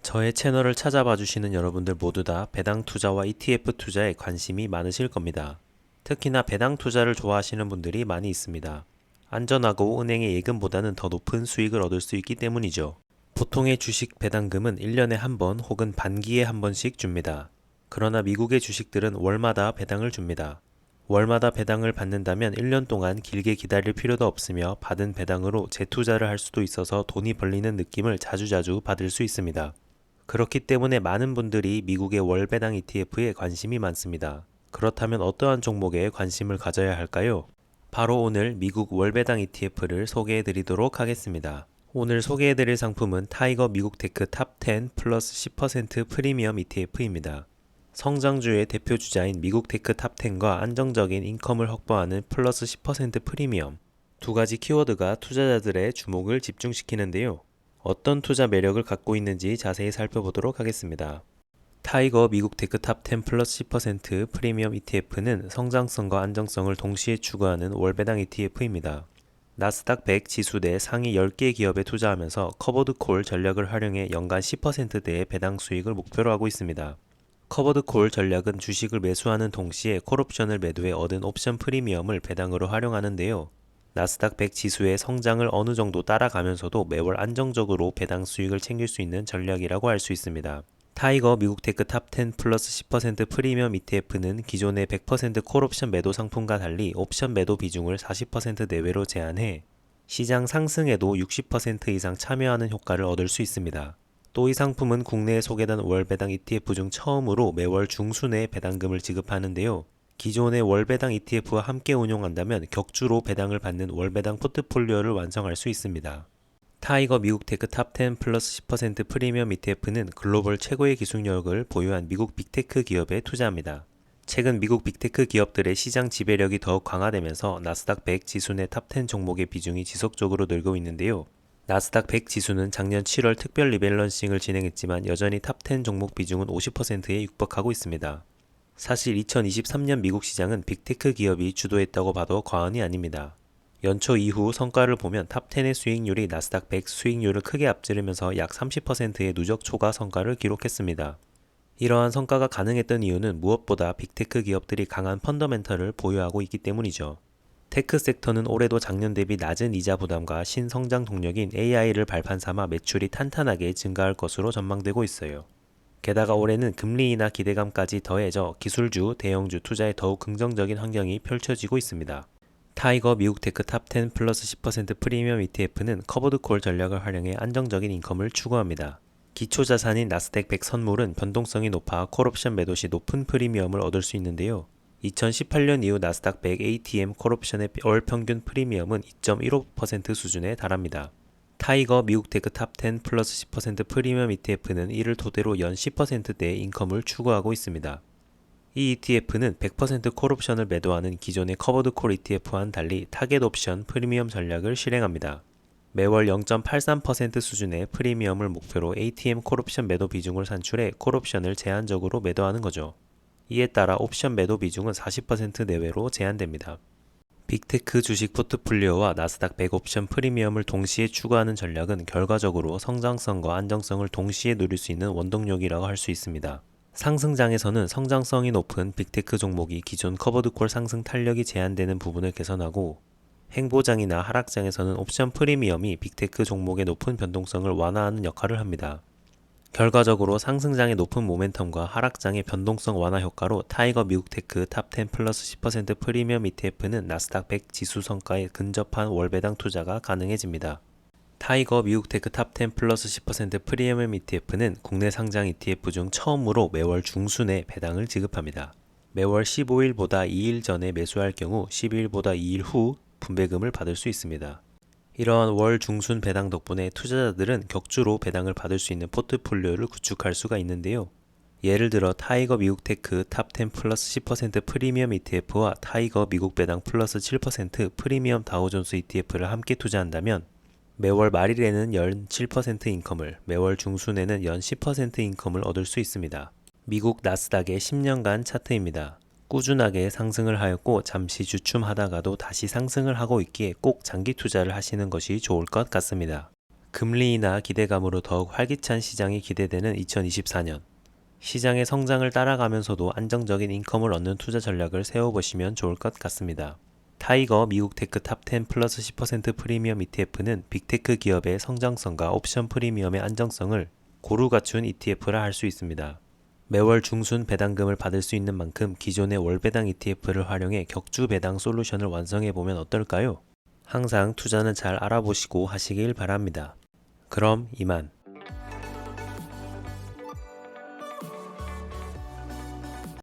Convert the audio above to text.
저의 채널을 찾아봐 주시는 여러분들 모두 다 배당 투자와 ETF 투자에 관심이 많으실 겁니다. 특히나 배당 투자를 좋아하시는 분들이 많이 있습니다. 안전하고 은행의 예금보다는 더 높은 수익을 얻을 수 있기 때문이죠. 보통의 주식 배당금은 1년에 한 번 혹은 반기에 한 번씩 줍니다. 그러나 미국의 주식들은 월마다 배당을 줍니다. 월마다 배당을 받는다면 1년 동안 길게 기다릴 필요도 없으며 받은 배당으로 재투자를 할 수도 있어서 돈이 벌리는 느낌을 자주자주 받을 수 있습니다. 그렇기 때문에 많은 분들이 미국의 월배당 ETF에 관심이 많습니다. 그렇다면 어떠한 종목에 관심을 가져야 할까요? 바로 오늘 미국 월배당 ETF를 소개해 드리도록 하겠습니다. 오늘 소개해 드릴 상품은 타이거 미국 테크 탑10 플러스 10% 프리미엄 ETF입니다. 성장주의 대표 주자인 미국 테크 탑10과 안정적인 인컴을 확보하는 플러스 10% 프리미엄, 두 가지 키워드가 투자자들의 주목을 집중시키는데요. 어떤 투자 매력을 갖고 있는지 자세히 살펴보도록 하겠습니다. 타이거 미국 테크 탑10 플러스 10% 프리미엄 ETF는 성장성과 안정성을 동시에 추구하는 월배당 ETF입니다. 나스닥 100 지수 내 상위 10개 기업에 투자하면서 커버드 콜 전략을 활용해 연간 10%대의 배당 수익을 목표로 하고 있습니다. 커버드 콜 전략은 주식을 매수하는 동시에 콜옵션을 매도해 얻은 옵션 프리미엄을 배당으로 활용하는데요. 나스닥 100 지수의 성장을 어느 정도 따라가면서도 매월 안정적으로 배당 수익을 챙길 수 있는 전략이라고 할 수 있습니다. 타이거 미국 테크 탑10 플러스 10% 프리미엄 ETF는 기존의 100% 콜옵션 매도 상품과 달리 옵션 매도 비중을 40% 내외로 제한해 시장 상승에도 60% 이상 참여하는 효과를 얻을 수 있습니다. 또 이 상품은 국내에 소개된 월배당 ETF 중 처음으로 매월 중순에 배당금을 지급하는데요. 기존의 월배당 ETF와 함께 운용한다면 격주로 배당을 받는 월배당 포트폴리오를 완성할 수 있습니다. 타이거 미국 테크 탑10 플러스 10% 프리미엄 ETF는 글로벌 최고의 기술력을 보유한 미국 빅테크 기업에 투자합니다. 최근 미국 빅테크 기업들의 시장 지배력이 더욱 강화되면서 나스닥 100 지수 내 탑10 종목의 비중이 지속적으로 늘고 있는데요. 나스닥 100 지수는 작년 7월 특별 리밸런싱을 진행했지만 여전히 탑10 종목 비중은 50%에 육박하고 있습니다. 사실 2023년 미국 시장은 빅테크 기업이 주도했다고 봐도 과언이 아닙니다. 연초 이후 성과를 보면 탑10의 수익률이 나스닥 100 수익률을 크게 앞지르면서 약 30%의 누적 초과 성과를 기록했습니다. 이러한 성과가 가능했던 이유는 무엇보다 빅테크 기업들이 강한 펀더멘털을 보유하고 있기 때문이죠. 테크 섹터는 올해도 작년 대비 낮은 이자 부담과 신성장 동력인 AI를 발판 삼아 매출이 탄탄하게 증가할 것으로 전망되고 있어요. 게다가 올해는 금리 인하 기대감까지 더해져 기술주, 대형주 투자에 더욱 긍정적인 환경이 펼쳐지고 있습니다. 타이거 미국 테크 탑10 플러스 10% 프리미엄 ETF는 커버드 콜 전략을 활용해 안정적인 인컴을 추구합니다. 기초자산인 나스닥 100 선물은 변동성이 높아 콜옵션 매도 시 높은 프리미엄을 얻을 수 있는데요. 2018년 이후 나스닥 100 ATM 콜옵션의 월 평균 프리미엄은 2.15% 수준에 달합니다. 타이거 미국 테크 탑10 플러스 10% 프리미엄 ETF는 이를 토대로 연 10%대의 인컴을 추구하고 있습니다. 이 ETF는 100% 콜옵션을 매도하는 기존의 커버드 콜 ETF와는 달리 타겟 옵션 프리미엄 전략을 실행합니다. 매월 0.83% 수준의 프리미엄을 목표로 ATM 콜옵션 매도 비중을 산출해 콜옵션을 제한적으로 매도하는 거죠. 이에 따라 옵션 매도 비중은 40% 내외로 제한됩니다. 빅테크 주식 포트폴리오와 나스닥 100 옵션 프리미엄을 동시에 추구하는 전략은 결과적으로 성장성과 안정성을 동시에 누릴 수 있는 원동력이라고 할 수 있습니다. 상승장에서는 성장성이 높은 빅테크 종목이 기존 커버드콜 상승 탄력이 제한되는 부분을 개선하고, 횡보장이나 하락장에서는 옵션 프리미엄이 빅테크 종목의 높은 변동성을 완화하는 역할을 합니다. 결과적으로 상승장의 높은 모멘텀과 하락장의 변동성 완화 효과로 타이거 미국 테크 탑10 플러스 10% 프리미엄 ETF는 나스닥 100 지수 성과에 근접한 월배당 투자가 가능해집니다. 타이거 미국 테크 탑10 플러스 10% 프리미엄 ETF는 국내 상장 ETF 중 처음으로 매월 중순에 배당을 지급합니다. 매월 15일보다 2일 전에 매수할 경우 12일보다 2일 후 분배금을 받을 수 있습니다. 이러한 월 중순 배당 덕분에 투자자들은 격주로 배당을 받을 수 있는 포트폴리오를 구축할 수가 있는데요. 예를 들어 타이거 미국 테크 탑10 플러스 10% 프리미엄 ETF와 타이거 미국 배당 플러스 7% 프리미엄 다우존스 ETF를 함께 투자한다면 매월 말일에는 연 7% 인컴을, 매월 중순에는 연 10% 인컴을 얻을 수 있습니다. 미국 나스닥의 10년간 차트입니다. 꾸준하게 상승을 하였고 잠시 주춤하다가도 다시 상승을 하고 있기에 꼭 장기 투자를 하시는 것이 좋을 것 같습니다. 금리 인하 기대감으로 더욱 활기찬 시장이 기대되는 2024년. 시장의 성장을 따라가면서도 안정적인 인컴을 얻는 투자 전략을 세워보시면 좋을 것 같습니다. 타이거 미국 테크 탑10 플러스 10% 프리미엄 ETF는 빅테크 기업의 성장성과 옵션 프리미엄의 안정성을 고루 갖춘 ETF라 할 수 있습니다. 매월 중순 배당금을 받을 수 있는 만큼 기존의 월배당 ETF를 활용해 격주 배당 솔루션을 완성해보면 어떨까요? 항상 투자는 잘 알아보시고 하시길 바랍니다. 그럼 이만.